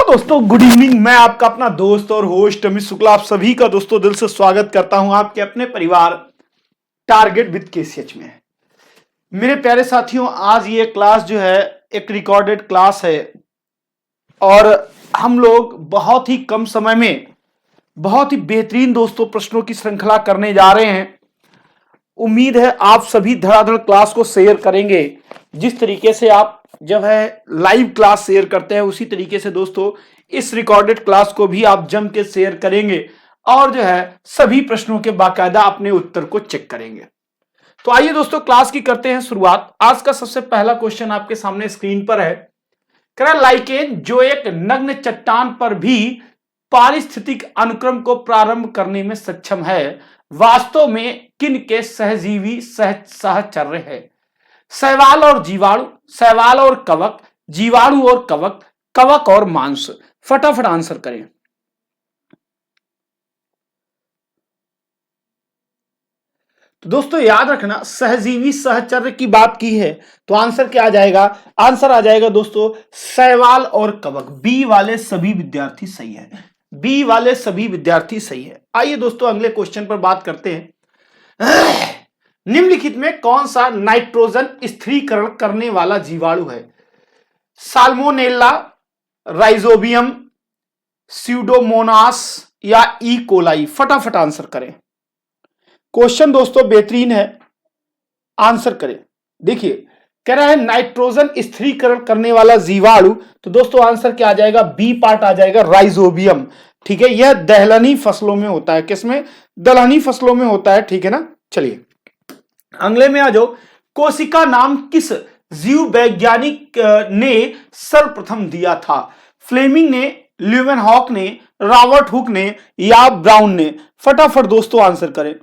दोस्तों good evening. मैं आपका अपना दोस्त और होस्ट अमित शुक्ला आप सभी का दोस्तों दिल से स्वागत करता हूं आपके अपने परिवार टारगेट विद केसीएच में। मेरे प्यारे साथियों, आज ये क्लास जो है एक रिकॉर्डेड क्लास है और हम लोग बहुत ही कम समय में बहुत ही बेहतरीन दोस्तों प्रश्नों की श्रृंखला करने जा रहे हैं। उम्मीद है आप सभी धड़ाधड़ क्लास को शेयर करेंगे। जिस तरीके से आप जब है लाइव क्लास शेयर करते हैं उसी तरीके से दोस्तों इस रिकॉर्डेड क्लास को भी आप जम के शेयर करेंगे और जो है सभी प्रश्नों के बाकायदा अपने उत्तर को चेक करेंगे। तो आइए दोस्तों क्लास की करते हैं शुरुआत। आज का सबसे पहला क्वेश्चन आपके सामने स्क्रीन पर है। कह रहा लाइकेन जो एक नग्न चट्टान पर भी पारिस्थितिक अनुक्रम को प्रारंभ करने में सक्षम है, वास्तव में किन के सहजीवी सहचर्य है? शैवाल और जीवाणु, शैवाल और कवक, जीवाणु और कवक, कवक और मांस। फटाफट आंसर करें। तो दोस्तों याद रखना सहजीवी सहचर्य की बात की है तो आंसर क्या आ जाएगा? आंसर आ जाएगा दोस्तों शैवाल और कवक। बी वाले सभी विद्यार्थी सही है। बी वाले सभी विद्यार्थी सही है। आइए दोस्तों अगले क्वेश्चन पर बात करते हैं। निम्नलिखित में कौन सा नाइट्रोजन स्थिरीकरण करने वाला जीवाणु है? साल्मोनेला, राइजोबियम, स्यूडोमोनास या ई कोलाई? फटाफट आंसर करें। क्वेश्चन दोस्तों बेहतरीन है, आंसर करें। देखिए कह रहा है नाइट्रोजन स्थिरीकरण करने वाला जीवाणु, तो दोस्तों आंसर क्या आ जाएगा? बी पार्ट आ जाएगा, राइजोबियम। ठीक है, यह दलहनी फसलों में होता है। किसमें? दलहनी फसलों में होता है। ठीक है ना। चलिए अगले में आ जाओ। कोशिका नाम किस जीव वैज्ञानिक ने सर्वप्रथम दिया था? फ्लेमिंग ने, ल्यूवेनहॉक ने, रॉबर्ट हुक ने या ब्राउन ने? फटाफट दोस्तों आंसर करें।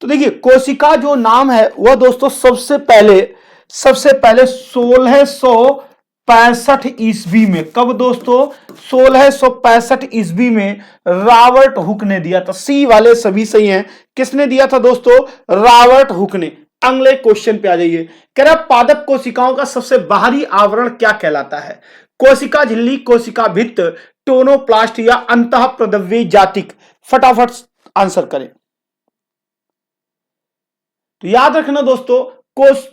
तो देखिए कोशिका जो नाम है वह दोस्तों सबसे पहले 1665 ईस्वी में, कब दोस्तों? 1665 ईस्वी में रॉबर्ट हुक ने दिया था। सी वाले सभी सही हैं। किसने दिया था दोस्तों? रॉबर्ट हुक ने। अगले क्वेश्चन पे आ जाइए। कह रहा पादप कोशिकाओं का सबसे बाहरी आवरण क्या कहलाता है? कोशिका झिल्ली, कोशिका भित्त, टोनोप्लास्ट या अंतःप्रद्रव्य जातिक? फटाफट आंसर करें। तो याद रखना दोस्तों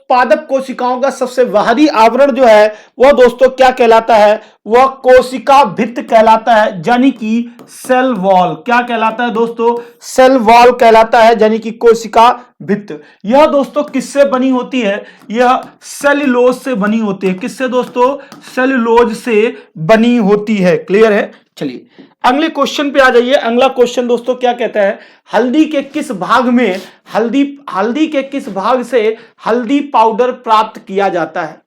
पादप कोशिकाओं का सबसे बाहरी आवरण जो है वह दोस्तों क्या कहलाता है? वह कोशिका भित्त कहलाता है, यानी कि सेल वॉल। क्या कहलाता है दोस्तों? सेल वॉल कहलाता है, यानी कि कोशिका भित्त। यह दोस्तों किससे बनी होती है? यह सेल्यूलोज से बनी होती है। किससे दोस्तों? सेल्यूलोज से बनी होती है। क्लियर है। चलिए अगले क्वेश्चन पे आ जाइए। अगला क्वेश्चन दोस्तों क्या कहता है? हल्दी के किस भाग में हल्दी के किस भाग से हल्दी पाउडर प्राप्त किया जाता है?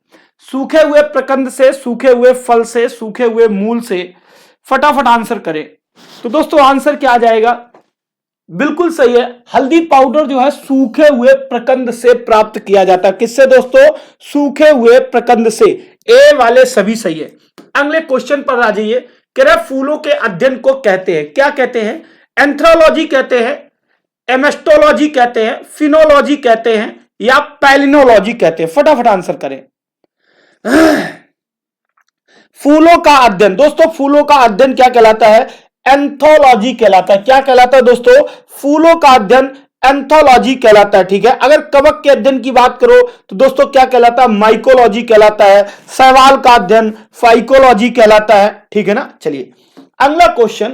सूखे हुए प्रकंद से, सूखे हुए फल से, सूखे हुए मूल से? फटाफट आंसर करें। तो दोस्तों आंसर क्या आ जाएगा? बिल्कुल सही है। हल्दी पाउडर जो है सूखे हुए प्रकंद से प्राप्त किया जाता है। किससे दोस्तों? सूखे हुए प्रकंद से। ए वाले सभी सही है। अगले क्वेश्चन पर आ जाइए। कह रहा फूलों के अध्ययन को कहते हैं, क्या कहते हैं? एंथ्रोलॉजी कहते हैं, एमेस्टोलॉजी कहते हैं, फिनोलॉजी कहते हैं या पैलिनोलॉजी कहते हैं? फटाफट आंसर करें। फूलों का अध्ययन दोस्तों, फूलों का अध्ययन क्या कहलाता है? एंथोलॉजी कहलाता है। क्या कहलाता है दोस्तों? फूलों का अध्ययन एंथोलॉजी कहलाता है। ठीक है। अगर कवक के अध्ययन की बात करो तो दोस्तों क्या कहलाता है? माइकोलॉजी कहलाता है। शैवाल का अध्ययन फाइकोलॉजी कहलाता है। ठीक है ना। चलिए अगला क्वेश्चन,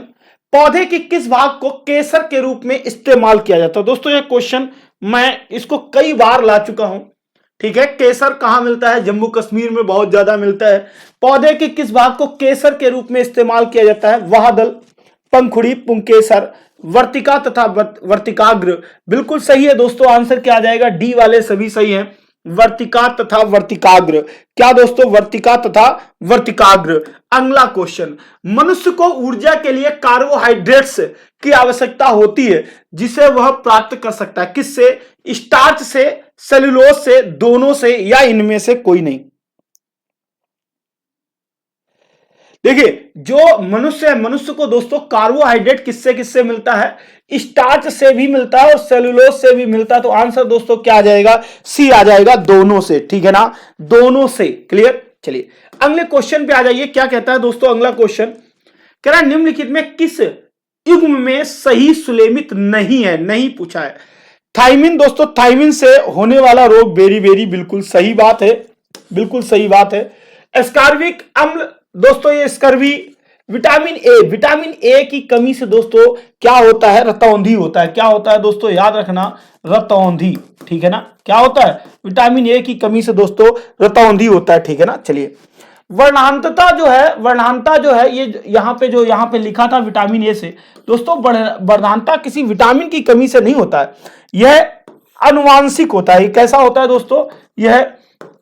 पौधे के किस भाग को केसर के रूप में इस्तेमाल किया जाता है? दोस्तों यह क्वेश्चन मैं इसको कई बार ला चुका हूं। ठीक है। केसर कहां मिलता है? जम्मू कश्मीर में बहुत ज्यादा मिलता है। पौधे के किस भाग को केसर के रूप में इस्तेमाल किया जाता है? वाहदल, पंखुड़ी, पुंकेसर, वर्तिका तथा वर्तिकाग्र? बिल्कुल सही है दोस्तों। आंसर क्या आ जाएगा? डी वाले सभी सही हैं। वर्तिका तथा वर्तिकाग्र। क्या दोस्तों? वर्तिका तथा वर्तिकाग्र। अगला क्वेश्चन, मनुष्य को ऊर्जा के लिए कार्बोहाइड्रेट्स की आवश्यकता होती है जिसे वह प्राप्त कर सकता है। किससे? स्टार्च से, सेल्यूलोज से, दोनों से या इनमें से कोई नहीं? देखिए जो मनुष्य को दोस्तों कार्बोहाइड्रेट किससे किससे मिलता है? स्टार्च से भी मिलता है और सेल्यूलोज से भी मिलता है। तो आंसर दोस्तों क्या आ जाएगा? सी आ जाएगा, दोनों से। ठीक है ना, दोनों से। क्लियर। चलिए अगले क्वेश्चन पे आ जाइए। क्या कहता है दोस्तों अगला क्वेश्चन? कह रहा है निम्नलिखित में किस युग्म में सही सुलेमित नहीं है? नहीं पूछा है। थाइमिन दोस्तों, थाइमिन से होने वाला रोग बेरी बिल्कुल सही बात है, बिल्कुल सही बात है। एस्कॉर्बिक अम्ल दोस्तों, ये स्कर्वी। विटामिन ए की कमी से दोस्तों क्या होता है? रतौंधी होता है। क्या होता है दोस्तों? याद रखना, रतौंधी। ठीक है ना? क्या होता है? विटामिन ए की कमी से दोस्तों रतौंधी होता है। ठीक है ना? चलिए, वर्णांतता जो है ये यहाँ पे लिखा था विटामिन ए से दोस्तों। वर्णांतता किसी विटामिन की कमी से नहीं होता है, यह अनुवांशिक होता है। कैसा होता है दोस्तों? यह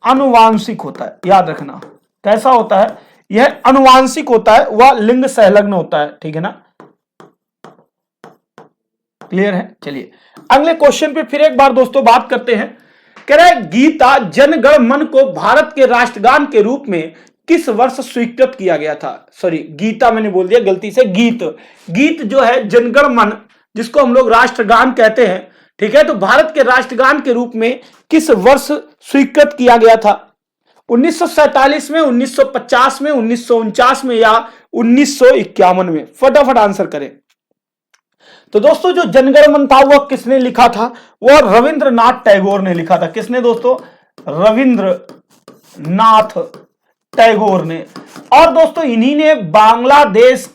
अनुवांशिक होता है। याद रखना, कैसा होता है? यह अनुवांशिक होता है, वह लिंग संलग्न होता है। ठीक है ना? क्लियर है? चलिए अगले क्वेश्चन पे फिर एक बार दोस्तों बात करते हैं। कह रहा है गीता जनगण मन को भारत के राष्ट्रगान के रूप में किस वर्ष स्वीकृत किया गया था? सॉरी, गीता मैंने बोल दिया गलती से। गीत जो है जनगण मन, जिसको हम लोग राष्ट्रगान कहते हैं, ठीक है, तो भारत के राष्ट्रगान के रूप में किस वर्ष स्वीकृत किया गया था? 1947 में, 1950 में, 1949 में या 1951 में? फटाफट आंसर करें। तो दोस्तों जो जनगण मन था वह किसने लिखा था? वह रविंद्रनाथ टैगोर ने लिखा था। किसने दोस्तों? रविंद्रनाथ टैगोर ने। और दोस्तों इन्हीं ने बांग्लादेश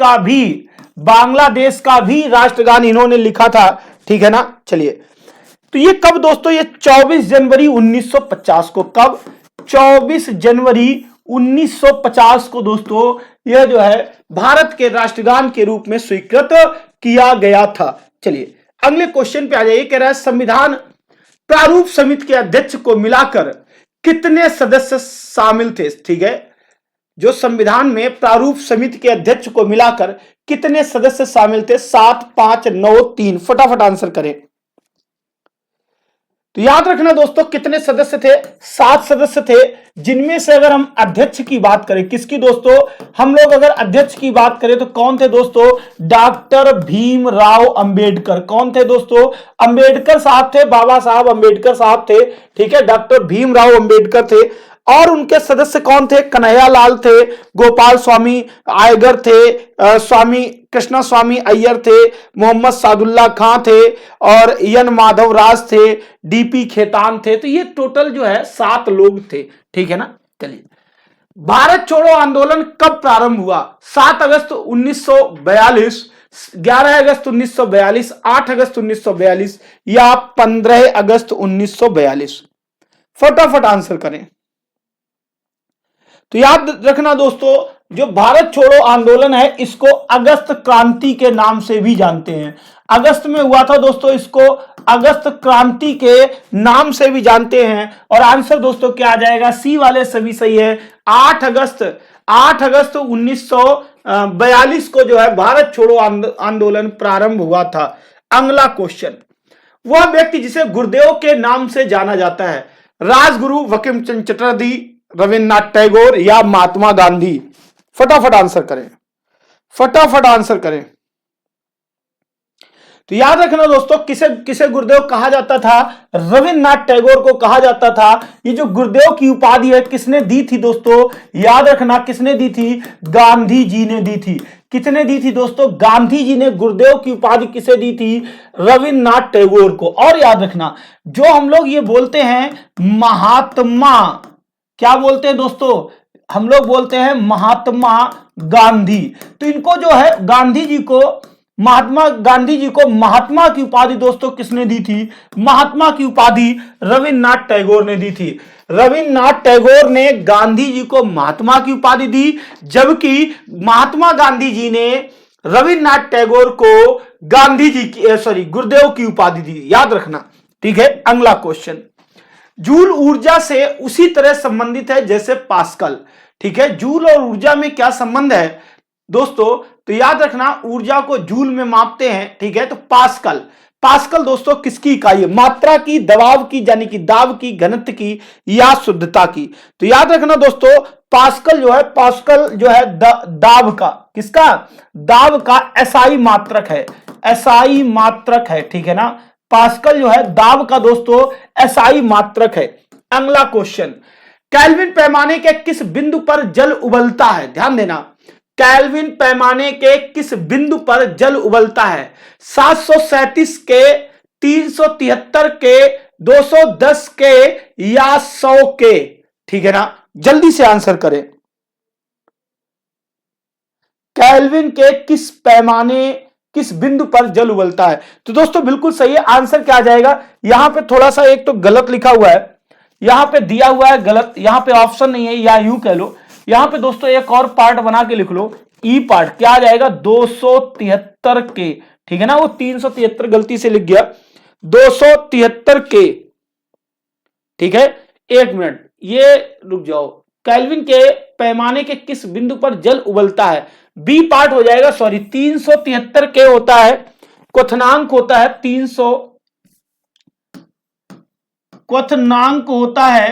का भी राष्ट्रगान इन्होंने लिखा था। ठीक है ना? चलिए, तो ये कब दोस्तों? ये 24 जनवरी 1950 को। कब? 24 जनवरी 1950 को दोस्तों यह जो है भारत के राष्ट्रगान के रूप में स्वीकृत किया गया था। चलिए अगले क्वेश्चन पे आ जाइए। कह रहा है संविधान प्रारूप समिति के अध्यक्ष को मिलाकर कितने सदस्य शामिल थे? ठीक है, जो संविधान में प्रारूप समिति के अध्यक्ष को मिलाकर कितने सदस्य शामिल थे? 7, 5, 9, 3। फटाफट आंसर करें। तो याद रखना दोस्तों कितने सदस्य थे? 7 सदस्य थे, जिनमें से अगर हम अध्यक्ष की बात करें, किसकी दोस्तों? हम लोग अगर अध्यक्ष की बात करें तो कौन थे दोस्तों? डॉक्टर भीमराव अंबेडकर। कौन थे दोस्तों? अंबेडकर साहब थे, बाबा साहब अंबेडकर साहब थे। ठीक है, डॉक्टर भीमराव अंबेडकर थे। और उनके सदस्य कौन थे? कन्हैयालाल थे, गोपाल स्वामी आयगर थे, स्वामी कृष्णा स्वामी अय्यर थे, मोहम्मद सादुल्ला खां थे और एन माधव राज थे, डीपी खेतान थे। तो ये टोटल जो है 7 लोग थे। ठीक है ना? चलिए, भारत छोड़ो आंदोलन कब प्रारंभ हुआ? 7 अगस्त 1942, 11 अगस्त 1942, 8 अगस्त 1942 या 15 अगस्त 1942? फटाफट आंसर करें। तो याद रखना दोस्तों, जो भारत छोड़ो आंदोलन है इसको अगस्त क्रांति के नाम से भी जानते हैं। अगस्त में हुआ था दोस्तों, इसको अगस्त क्रांति के नाम से भी जानते हैं। और आंसर दोस्तों क्या आ जाएगा? सी वाले सभी सही है। 8 अगस्त 1942 को जो है भारत छोड़ो आंदोलन प्रारंभ हुआ था। अगला क्वेश्चन, वह व्यक्ति जिसे गुरुदेव के नाम से जाना जाता है? राजगुरु, बंकिम चंद्र चटर्जी, रविन्द्रनाथ टैगोर या महात्मा गांधी? फटाफट आंसर करें, फटाफट आंसर करें। तो याद रखना दोस्तों, किसे गुरुदेव कहा जाता था? रविन्द्रनाथ टैगोर को कहा जाता था। ये जो गुरुदेव की उपाधि है किसने दी थी दोस्तों? याद रखना, किसने दी थी? गांधी जी ने दी थी। किसने दी थी दोस्तों? गांधी जी ने गुरुदेव की उपाधि किसे दी थी? रविन्द्रनाथ टैगोर को। और याद रखना, जो हम लोग ये बोलते हैं महात्मा, क्या बोलते हैं दोस्तों? हम लोग बोलते हैं महात्मा गांधी। तो इनको जो है महात्मा गांधी जी को महात्मा की उपाधि दोस्तों किसने दी थी? महात्मा की उपाधि रविन्द्रनाथ टैगोर ने दी थी। रविन्द्रनाथ टैगोर ने गांधी जी को महात्मा की उपाधि दी, जबकि महात्मा गांधी जी ने रविन्द्रनाथ टैगोर को गुरुदेव की उपाधि दी। याद रखना। ठीक है, अगला क्वेश्चन, जूल ऊर्जा से उसी तरह संबंधित है जैसे पास्कल। ठीक है, जूल और ऊर्जा में क्या संबंध है दोस्तों? तो याद रखना, ऊर्जा को जूल में मापते हैं। ठीक है, तो पास्कल दोस्तों किसकी इकाई है? मात्रा की, दबाव की, यानी कि दाब की, घनत्व की या शुद्धता की? तो याद रखना दोस्तों, पास्कल जो है दाब का, किसका? दाब का एसआई मात्रक है, एसआई मात्रक है। ठीक है ना? पास्कल जो है दाब का दोस्तों एसआई मात्रक है। अगला क्वेश्चन, केल्विन पैमाने के किस बिंदु पर जल उबलता है? ध्यान देना, केल्विन पैमाने के किस बिंदु पर जल उबलता है? 737 के, 373 के, 210 के या 100 के? ठीक है ना, जल्दी से आंसर करें। केल्विन के किस पैमाने, किस बिंदु पर जल उबलता है? तो दोस्तों बिल्कुल सही है, आंसर क्या आ जाएगा? यहां पे थोड़ा सा एक तो गलत लिखा हुआ है, यहां पे दिया हुआ है गलत, यहां पे ऑप्शन नहीं है, या यूं कह लो, यहां पे दोस्तों एक और पार्ट बना के लिख लो, ई पार्ट, क्या आ जाएगा? 273 के। ठीक है ना, वो 373 गलती से लिख गया, 273 के। ठीक है, एक मिनट, ये रुक जाओ, केल्विन के पैमाने के किस बिंदु पर जल उबलता है? बी पार्ट हो जाएगा, सॉरी, 373 के होता है, क्वथनांक होता है 300, क्वथनांक होता है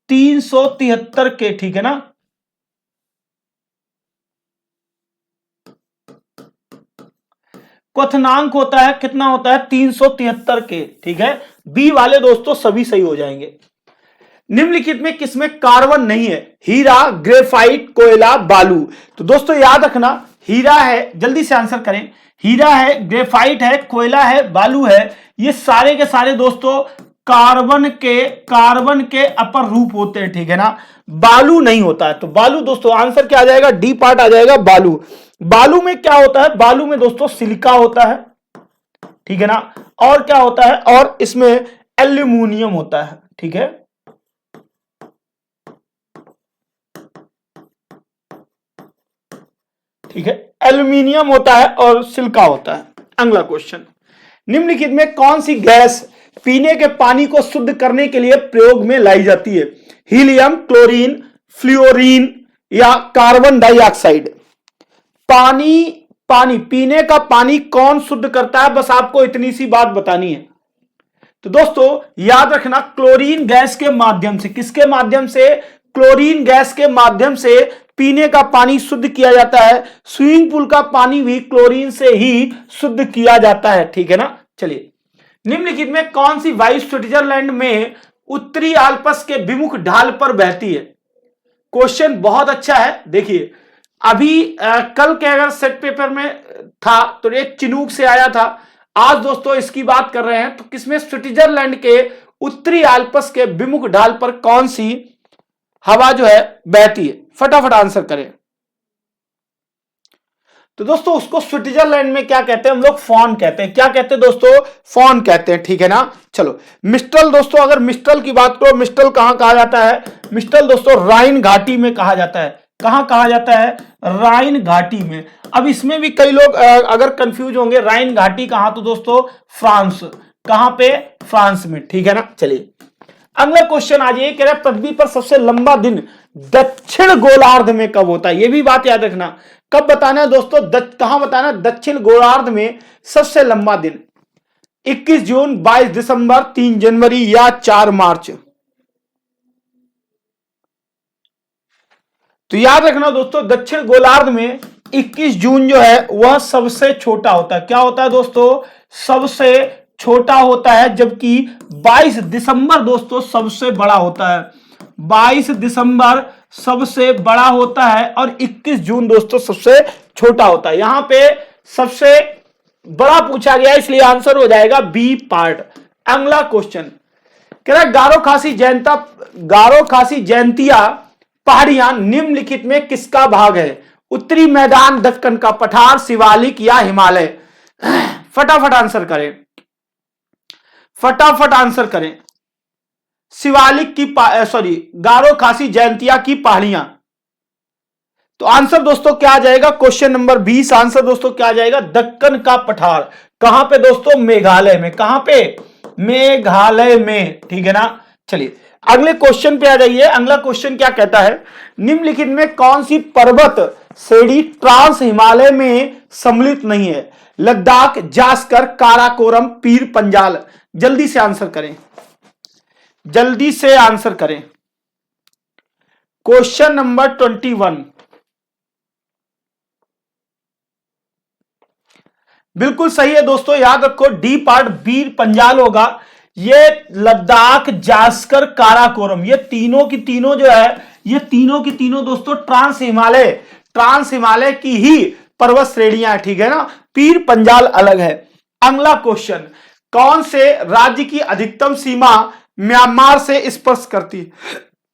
373 के। ठीक है ना, क्वथनांक होता है, कितना होता है? 373 के। ठीक है, बी वाले दोस्तों सभी सही हो जाएंगे। निम्नलिखित में किसमें कार्बन नहीं है? हीरा, ग्रेफाइट, कोयला, बालू। तो दोस्तों याद रखना, हीरा है, जल्दी से आंसर करें, हीरा है, ग्रेफाइट है, कोयला है, बालू है, ये सारे के सारे दोस्तों कार्बन के अपर रूप होते हैं। ठीक है ना, बालू नहीं होता है। तो बालू दोस्तों आंसर क्या आ जाएगा? डी पार्ट आ जाएगा, बालू। बालू में क्या होता है? बालू में दोस्तों सिलिका होता है। ठीक है ना, और क्या होता है? और इसमें एल्यूमिनियम होता है। ठीक है, ठीक है, एल्यूमिनियम होता है और सिलिका होता है। अगला क्वेश्चन, निम्नलिखित में कौन सी गैस पीने के पानी को शुद्ध करने के लिए प्रयोग में लाई जाती है? हीलियम, क्लोरीन, फ्लोरीन या कार्बन डाइऑक्साइड? पानी पीने का पानी कौन शुद्ध करता है? बस आपको इतनी सी बात बतानी है। तो दोस्तों याद रखना, क्लोरीन गैस के माध्यम से, किसके माध्यम से? क्लोरीन गैस के माध्यम से पीने का पानी शुद्ध किया जाता है। स्विमिंग पूल का पानी भी क्लोरीन से ही शुद्ध किया जाता है। ठीक है ना, चलिए, निम्नलिखित में कौन सी वायु स्विट्जरलैंड में उत्तरी आल्प्स के विमुख ढाल पर बहती है? क्वेश्चन बहुत अच्छा है। देखिए, अभी कल के अगर सेट पेपर में था तो एक चिनूक से आया था, आज दोस्तों इसकी बात कर रहे हैं। तो किसमें? स्विट्जरलैंड के उत्तरी आल्प्स के विमुख ढाल पर कौन सी हवा जो है बहती है? फटाफट आंसर करें। तो दोस्तों उसको स्विट्जरलैंड में क्या कहते हैं? हम लोग फॉन कहते हैं। क्या कहते हैं दोस्तों? फॉन कहते हैं। ठीक है ना, चलो, मिस्टल दोस्तों, अगर मिस्टल की बात करो, मिस्टल कहां कहा जाता है? मिस्टल दोस्तों राइन घाटी में कहा जाता है। कहां कहा जाता है? राइन घाटी में। अब इसमें भी कई लोग अगर कंफ्यूज होंगे, राइन घाटी कहां? तो दोस्तों फ्रांस। कहां पे? फ्रांस में। ठीक है ना, चलिए अगला क्वेश्चन आज ये कह रहा है, पृथ्वी पर सबसे लंबा दिन दक्षिण गोलार्ध में कब होता है? ये भी बात याद रखना, कब बताना है दोस्तों? कहां बताना? दक्षिण गोलार्ध में सबसे लंबा दिन 21 जून, 22 दिसंबर, 3 जनवरी या 4 मार्च? तो याद रखना दोस्तों, दक्षिण गोलार्ध में 21 जून जो है वह सबसे छोटा होता है। क्या होता है दोस्तों? सबसे छोटा होता है, जबकि 22 दिसंबर दोस्तों सबसे बड़ा होता है। 22 दिसंबर सबसे बड़ा होता है और 21 जून दोस्तों सबसे छोटा होता है। यहां पे सबसे बड़ा पूछा गया, इसलिए आंसर हो जाएगा बी पार्ट। अगला क्वेश्चन कह रहा है, गारो खासी जयंतिया पहाड़ियां निम्नलिखित में किसका भाग है? उत्तरी मैदान, दक्कन का पठार, शिवालिक या हिमालय? फटाफट आंसर करें, फटाफट आंसर करें। शिवालिक की सॉरी, गारो खासी जयंतिया की पहाड़ियां। तो आंसर दोस्तों क्या आ जाएगा? क्वेश्चन नंबर 20 आंसर दोस्तों क्या आ जाएगा? दक्कन का पठार। कहां पे दोस्तों? मेघालय में। कहां पे? मेघालय में। ठीक है ना, चलिए अगले क्वेश्चन पे आ जाइए। अगला क्वेश्चन क्या कहता है, निम्नलिखित में कौन सी पर्वत श्रेणी ट्रांस हिमालय में सम्मिलित नहीं है? लद्दाख, जास्कर, काराकोरम, पीर पंजाल? जल्दी से आंसर करें, जल्दी से आंसर करें। क्वेश्चन नंबर 21 बिल्कुल सही है दोस्तों, याद रखो डी पार्ट बीर पंजाल होगा। ये लद्दाख, जास्कर, काराकोरम, ये तीनों की तीनों जो है, ये तीनों की तीनों दोस्तों ट्रांस हिमालय की ही पर्वत श्रेणियां है, ठीक है ना। पीर पंजाल अलग है। अगला क्वेश्चन, कौन से राज्य की अधिकतम सीमा म्यांमार से स्पर्श करती है?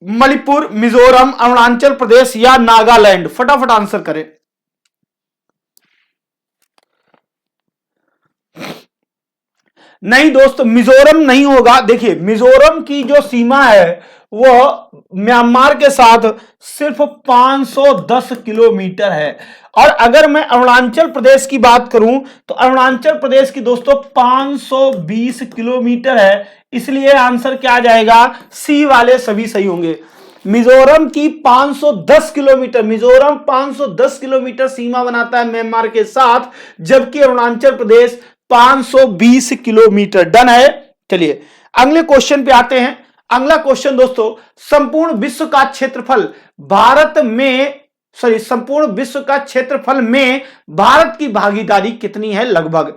मणिपुर, मिजोरम, अरुणाचल प्रदेश या नागालैंड? फटाफट आंसर करें। नहीं दोस्त, मिजोरम नहीं होगा। देखिए, मिजोरम की जो सीमा है वो म्यांमार के साथ सिर्फ 510 किलोमीटर है। और अगर मैं अरुणाचल प्रदेश की बात करूं तो अरुणाचल प्रदेश की दोस्तों 520 किलोमीटर है। इसलिए आंसर क्या आ जाएगा? सी वाले सभी सही होंगे। मिजोरम की 510 किलोमीटर, मिजोरम 510 किलोमीटर सीमा बनाता है म्यांमार के साथ, जबकि अरुणाचल प्रदेश 520 किलोमीटर। डन है। चलिए अगले क्वेश्चन पे आते हैं। अगला क्वेश्चन दोस्तों, संपूर्ण विश्व का क्षेत्रफल संपूर्ण विश्व का क्षेत्रफल में भारत की भागीदारी कितनी है लगभग?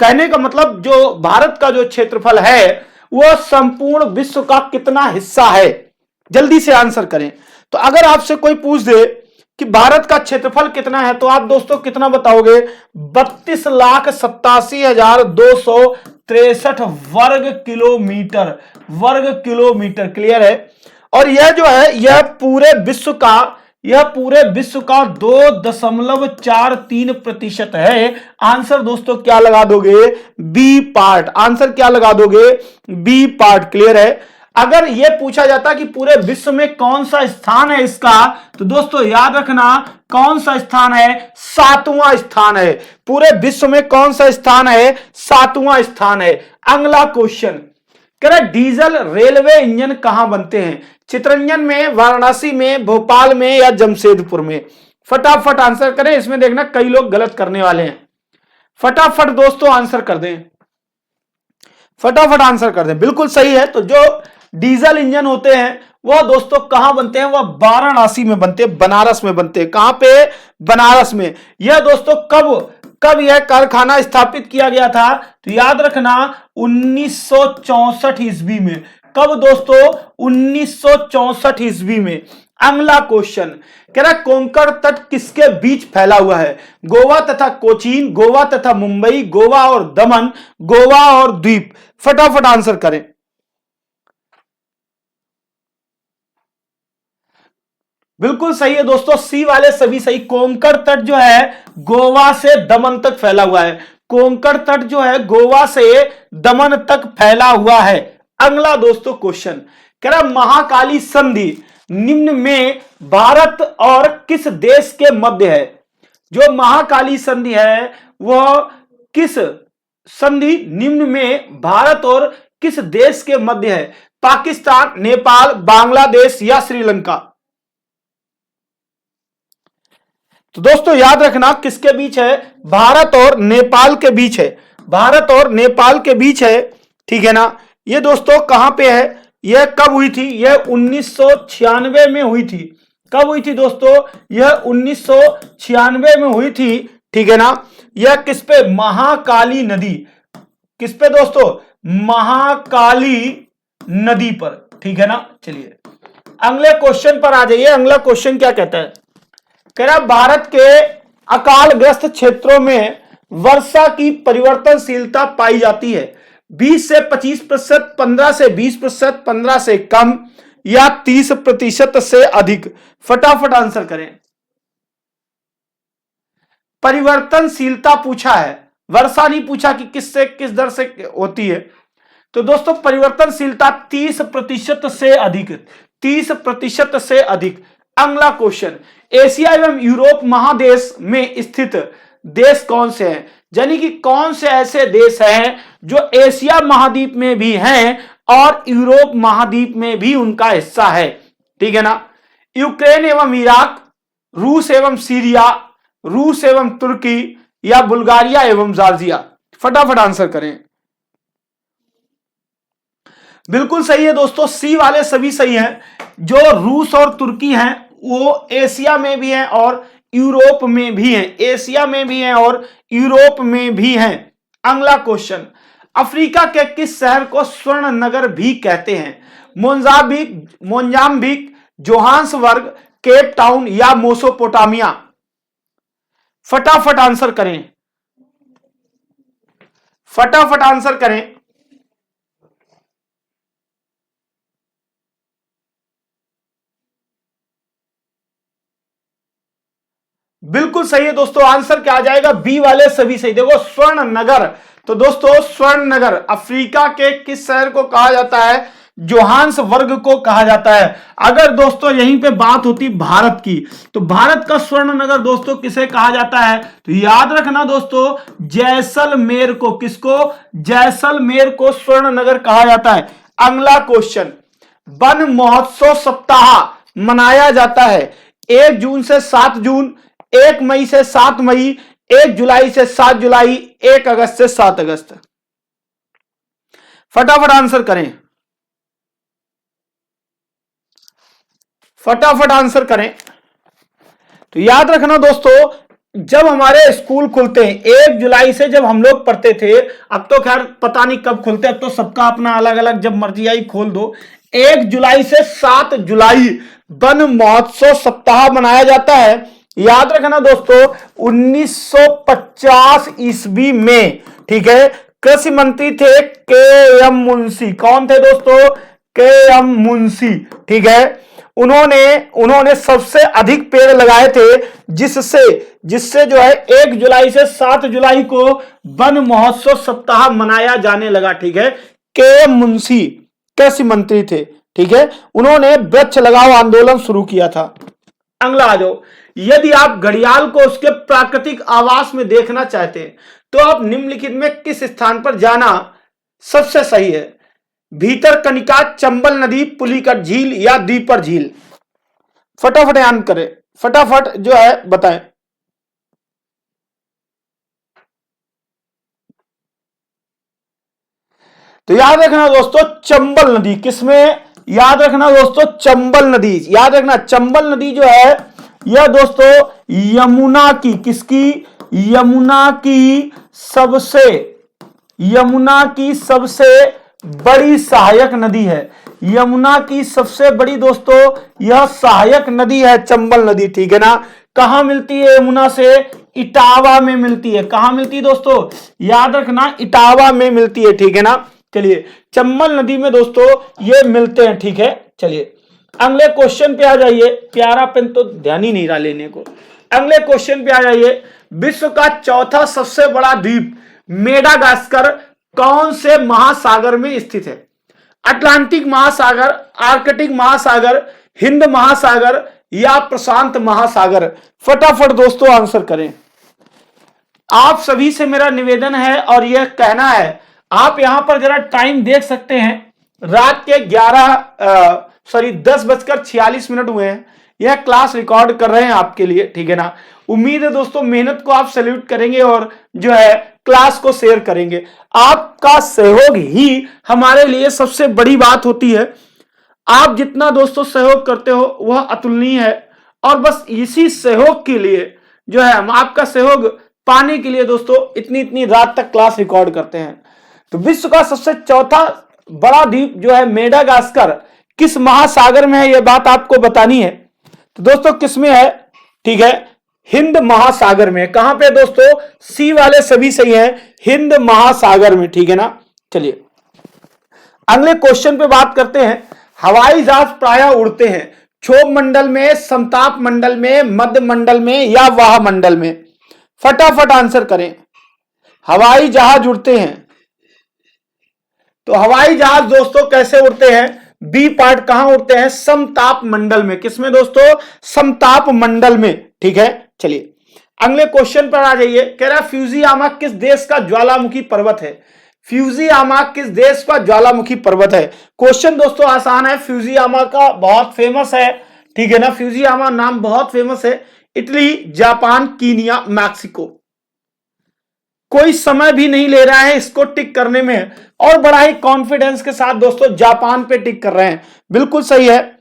कहने का मतलब जो भारत का जो क्षेत्रफल है वह संपूर्ण विश्व का कितना हिस्सा है? जल्दी से आंसर करें। तो अगर आपसे कोई पूछ दे कि भारत का क्षेत्रफल कितना है तो आप दोस्तों कितना बताओगे? 32,87,263 वर्ग किलोमीटर। क्लियर है। और यह जो है यह पूरे विश्व का 2.43% है। आंसर दोस्तों क्या लगा दोगे? B part. आंसर क्या लगा दोगे? B part. क्लियर है। अगर यह पूछा जाता कि पूरे विश्व में कौन सा स्थान है इसका, तो दोस्तों याद रखना कौन सा स्थान है? 7वां स्थान है। पूरे विश्व में कौन सा स्थान है? 7वां स्थान है। अगला क्वेश्चन कह रहा डीजल रेलवे इंजन कहां बनते हैं? चितरंजन में, वाराणसी में, भोपाल में या जमशेदपुर में? फटाफट आंसर करें। इसमें देखना कई लोग गलत करने वाले हैं। फटाफट दोस्तों आंसर कर दें, फटाफट आंसर कर दें। बिल्कुल सही है। तो जो डीजल इंजन होते हैं वह दोस्तों कहां बनते हैं? वह वाराणसी में बनते हैं, बनारस में बनते हैं। कहां पे? बनारस में। यह दोस्तों कब यह कारखाना स्थापित किया गया था? तो याद रखना 1964 ईस्वी में। कब दोस्तों? 1964 ईस्वी में। अगला क्वेश्चन कह रहा कोंकण तट किसके बीच फैला हुआ है? गोवा तथा कोचीन, गोवा तथा मुंबई, गोवा और दमन, गोवा और द्वीप? फटाफट आंसर करें। बिल्कुल सही है दोस्तों, सी वाले सभी सही। कोंकण तट जो है गोवा से दमन तक फैला हुआ है। कोंकण तट जो है गोवा से दमन तक फैला हुआ है। अगला दोस्तों क्वेश्चन कह रहा महाकाली संधि निम्न में भारत और किस देश के मध्य है? जो महाकाली संधि है वह किस संधि निम्न में भारत और किस देश के मध्य है? पाकिस्तान, नेपाल, बांग्लादेश या श्रीलंका? तो दोस्तों याद रखना किसके बीच है? भारत और नेपाल के बीच है। भारत और नेपाल के बीच है, ठीक है ना। ये दोस्तों कहां पे है? यह कब हुई थी? यह 1996 में हुई थी। कब हुई थी दोस्तों? यह 1996 में हुई थी, ठीक है ना। यह किस पे? महाकाली नदी। किस पे दोस्तों? महाकाली नदी पर, ठीक है ना। चलिए अगले क्वेश्चन पर आ जाइए। अगला क्वेश्चन क्या कहता है? कह रहा भारत के अकालग्रस्त क्षेत्रों में वर्षा की परिवर्तनशीलता पाई जाती है 20 से 25%, 15 से 20%, 15 से कम या 30% से अधिक? फटाफट आंसर करें। परिवर्तनशीलता पूछा है, वर्षा नहीं पूछा कि किससे किस दर से होती है। तो दोस्तों परिवर्तनशीलता 30% से अधिक, 30% से अधिक। अगला क्वेश्चन एशिया एवं यूरोप महादेश में स्थित देश कौन से हैं? यानी कि कौन से ऐसे देश हैं जो एशिया महाद्वीप में भी हैं और यूरोप महाद्वीप में भी उनका हिस्सा है, ठीक है ना। यूक्रेन एवं इराक, रूस एवं सीरिया, रूस एवं तुर्की या बुल्गारिया एवं जॉर्जिया? फटाफट आंसर करें। बिल्कुल सही है दोस्तों, सी वाले सभी सही हैं। जो रूस और तुर्की हैं वो एशिया में भी हैं और यूरोप में भी हैं। एशिया में भी हैं और यूरोप में भी हैं। अगला क्वेश्चन अफ्रीका के किस शहर को स्वर्ण नगर भी कहते हैं? मोजाम्बिक, जोहान्सबर्ग, केप टाउन या मेसोपोटामिया? फटाफट आंसर करें, फटाफट आंसर करें। बिल्कुल सही है दोस्तों, आंसर क्या आ जाएगा? बी वाले सभी सही। देखो स्वर्ण नगर, तो दोस्तों स्वर्ण नगर अफ्रीका के किस शहर को कहा जाता है? जोहान्सबर्ग को कहा जाता है। अगर दोस्तों यहीं पे बात होती भारत की, तो भारत का स्वर्ण नगर दोस्तों किसे कहा जाता है? तो याद रखना दोस्तों, जैसलमेर को। किसको? जैसलमेर को स्वर्ण नगर कहा जाता है। अगला क्वेश्चन, वन महोत्सव सप्ताह मनाया जाता है 1 जून से 7 जून, 1 मई से 7 मई, 1 जुलाई से 7 जुलाई, 1 अगस्त से 7 अगस्त? फटाफट आंसर करें, फटाफट आंसर करें। तो याद रखना दोस्तों, जब हमारे स्कूल खुलते हैं 1 जुलाई से, जब हम लोग पढ़ते थे, अब तो खैर पता नहीं कब खुलते, अब तो सबका अपना अलग अलग, जब मर्जी आई खोल दो। 1 जुलाई से 7 जुलाई वन महोत्सव सप्ताह मनाया जाता है। याद रखना दोस्तों, 1950 ईस्वी में, ठीक है, कृषि मंत्री थे के.एम. मुंशी। कौन थे दोस्तों? के.एम. मुंशी, ठीक है। उन्होंने सबसे अधिक पेड़ लगाए थे, जिससे जो है 1 जुलाई से 7 जुलाई को वन महोत्सव सप्ताह मनाया जाने लगा, ठीक है। के.एम. मुंशी कृषि मंत्री थे, ठीक है, उन्होंने वृक्ष लगाओ आंदोलन शुरू किया था। अगला आ जाओ, यदि आप घड़ियाल को उसके प्राकृतिक आवास में देखना चाहते हैं, तो आप निम्नलिखित में किस स्थान पर जाना सबसे सही है? भीतरकनिका, चंबल नदी, पुलिकट झील या दीपर झील? फटाफट याद करें, फटाफट जो है बताएं। तो याद रखना दोस्तों, चंबल नदी। किसमें? याद रखना दोस्तों, चंबल नदी। याद रखना, चंबल नदी जो है यह दोस्तों यमुना की, किसकी? यमुना की सबसे बड़ी सहायक नदी है। यमुना की सबसे बड़ी दोस्तों यह सहायक नदी है चंबल नदी, ठीक है ना। कहां मिलती है यमुना से? इटावा में मिलती है। कहां मिलती है दोस्तों? याद रखना, इटावा में मिलती है, ठीक है ना। चलिए, चंबल नदी में दोस्तों ये मिलते हैं, ठीक है। चलिए अगले क्वेश्चन पे आ जाइए। प्यारा पेन तो ध्यान ही नहीं रहा लेने को। अगले क्वेश्चन पे आ जाइए। विश्व का चौथा सबसे बड़ा द्वीप मेडागास्कर कौन से महासागर में स्थित है? अटलांटिक महासागर, आर्कटिक महासागर, हिंद महासागर या प्रशांत महासागर? फटाफट दोस्तों आंसर करें। आप सभी से मेरा निवेदन है और यह कहना है, आप यहां पर जरा टाइम देख सकते हैं, रात के 10:46 हुए हैं। यह क्लास रिकॉर्ड कर रहे हैं आपके लिए, ठीक है ना। उम्मीद है दोस्तों मेहनत को आप सैल्यूट करेंगे और जो है क्लास को शेयर करेंगे। आपका सहयोग ही हमारे लिए सबसे बड़ी बात होती है। आप जितना दोस्तों सहयोग करते हो वह अतुलनीय है, और बस इसी सहयोग के लिए जो है हम आपका सहयोग पाने के लिए दोस्तों इतनी रात तक क्लास रिकॉर्ड करते हैं। तो विश्व का सबसे चौथा बड़ा द्वीप जो है मेडागास्कर किस महासागर में है, यह बात आपको बतानी है। तो दोस्तों किसमें है? ठीक है, हिंद महासागर में। कहां पे दोस्तों? सी वाले सभी सही हैं, हिंद महासागर में, ठीक है ना। चलिए अगले क्वेश्चन पे बात करते हैं। हवाई जहाज प्रायः उड़ते हैं क्षोभ मंडल में, समताप मंडल में, मध्य मंडल में या वाह मंडल में? फटाफट आंसर करें। हवाई जहाज उड़ते हैं, तो हवाई जहाज दोस्तों कैसे उड़ते हैं? बी पार्ट कहां उड़ते हैं? समताप मंडल में। किसमें दोस्तों? समताप मंडल में, ठीक है। चलिए अगले क्वेश्चन पर आ जाइए। कह रहा है फ्यूजियामा किस देश का ज्वालामुखी पर्वत है? फ्यूजियामा किस देश का ज्वालामुखी पर्वत है? क्वेश्चन दोस्तों आसान है, फ्यूजियामा का बहुत फेमस है, ठीक है ना। फ्यूजियामा नाम बहुत फेमस है। Italy, Japan, Kenya, Mexico? कोई समय भी नहीं ले रहा है इसको टिक करने में, और बड़ा ही कॉन्फिडेंस के साथ दोस्तों जापान पे टिक कर रहे हैं। बिल्कुल सही है।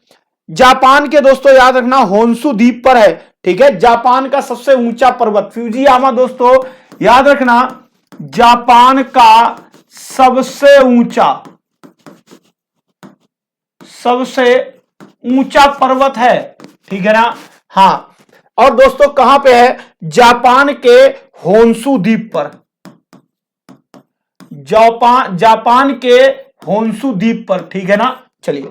जापान के दोस्तों याद रखना होन्शु द्वीप पर है, ठीक है, जापान का सबसे ऊंचा पर्वत फ्यूजियामा। दोस्तों याद रखना जापान का सबसे ऊंचा पर्वत है, ठीक है ना। हाँ, और दोस्तों कहां पे है? जापान के होन्शु द्वीप पर, जापान के होन्शु द्वीप पर, ठीक है ना। चलिए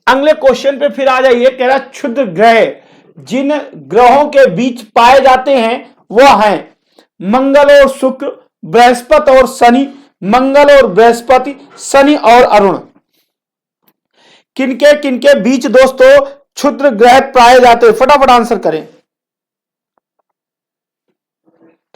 अगले क्वेश्चन पे फिर आ जाइए। कह रहा क्षुद्र ग्रह जिन ग्रहों के बीच पाए जाते हैं वह हैं मंगल और शुक्र, बृहस्पति और शनि, मंगल और बृहस्पति, शनि और अरुण। किनके बीच दोस्तों क्षुद्र ग्रह पाए जाते हैं? फटाफट आंसर करें।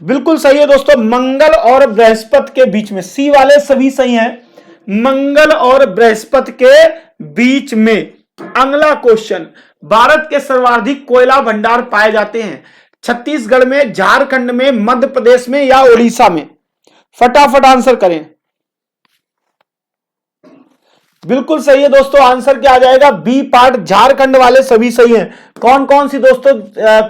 बिल्कुल सही है दोस्तों, मंगल और बृहस्पति के बीच में। सी वाले सभी सही हैं, मंगल और बृहस्पति के बीच में। अगला क्वेश्चन, भारत के सर्वाधिक कोयला भंडार पाए जाते हैं छत्तीसगढ़ में, झारखंड में, मध्य प्रदेश में या उड़ीसा में? फटाफट आंसर करें। बिल्कुल सही है दोस्तों, आंसर क्या आ जाएगा? बी पार्ट, झारखंड वाले सभी सही हैं। कौन कौन सी दोस्तों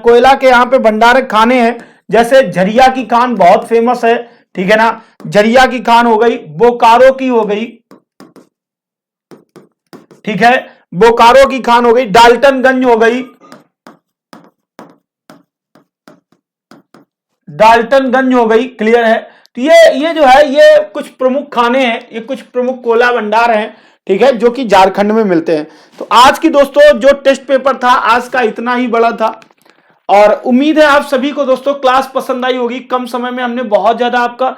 कोयला के यहां पे भंडार खाने हैं? जैसे झरिया की खान बहुत फेमस है, ठीक है ना। झरिया की खान हो गई, बोकारो की हो गई, ठीक है, बोकारो की खान हो गई, डाल्टनगंज हो गई, डाल्टनगंज हो गई, क्लियर है। तो ये जो है ये कुछ प्रमुख खाने हैं, ये कुछ प्रमुख कोयला भंडार हैं, ठीक है, जो कि झारखंड में मिलते हैं। तो आज की दोस्तों जो टेस्ट पेपर था आज का इतना ही बड़ा था, और उम्मीद है आप सभी को दोस्तों क्लास पसंद आई होगी। कम समय में हमने बहुत ज्यादा आपका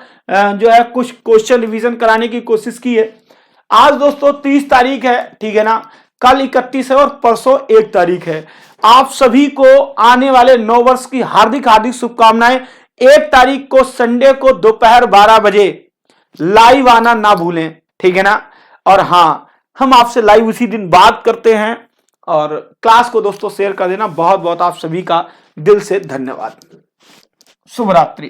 जो है कुछ क्वेश्चन रिवीजन कराने की कोशिश की है। आज दोस्तों 30 तारीख है, ठीक है ना, कल 31 है और परसों 1 तारीख है। आप सभी को आने वाले नव वर्ष की हार्दिक हार्दिक शुभकामनाएं। 1 तारीख को संडे को दोपहर 12 बजे लाइव आना ना भूलें, ठीक है ना। और हाँ, हम आपसे लाइव उसी दिन बात करते हैं, और क्लास को दोस्तों शेयर कर देना। बहुत बहुत आप सभी का दिल से धन्यवाद। शुभ रात्रि।